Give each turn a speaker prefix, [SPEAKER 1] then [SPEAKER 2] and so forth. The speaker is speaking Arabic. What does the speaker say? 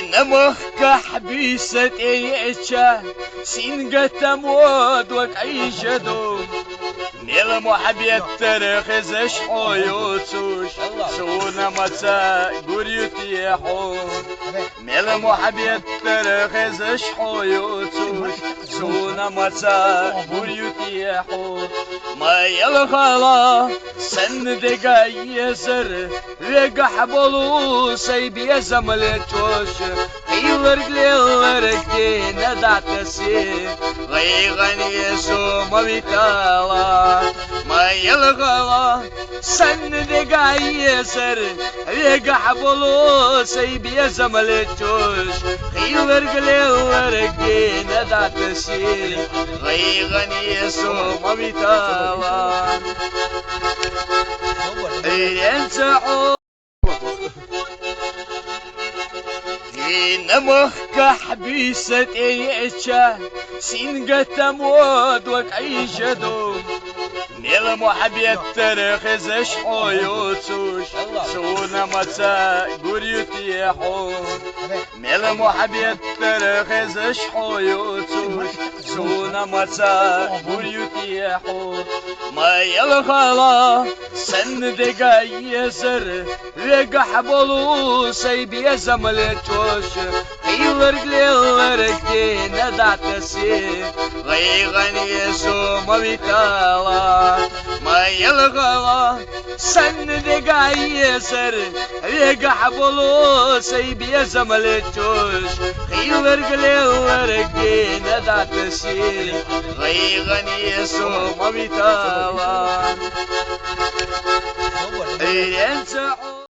[SPEAKER 1] نمخ حبيسة ايشا سينقة مود وكعيشدو نيل محبية ترخز شحويوتوش سونا متا قريوتي حون نيل محبية ترخز شحويوتوش سونا متا قريوتي حون ما يلغلا سن دقا يسر رقح بلو سيبي زملتوش قيل رجلي ندعتسي غيغني سوما بيتالا ما يلغلا سن دقا يسر رقح بلو سيبي زملتوش قيل رجلي ندعتسي غيغني سوما بيتالا نمخ حبيسة ايشا سينقة مود وكعيشدو نيل محبية ترخز شحويوتوش سونا متا قريوتي حون نيل محبية ترخز شحويوتوش سونا متا قريوتي حون ما يلغلا سن دقا يسر رقح بلو سيبي زملتوش قيل رجلي ندعتسي غيغني سوما بيتالا ما يلغلا سن دقا يسر رقح بلو سيبي زملتوش قيل رجلي ندعتسي غيغني سوما بيتالا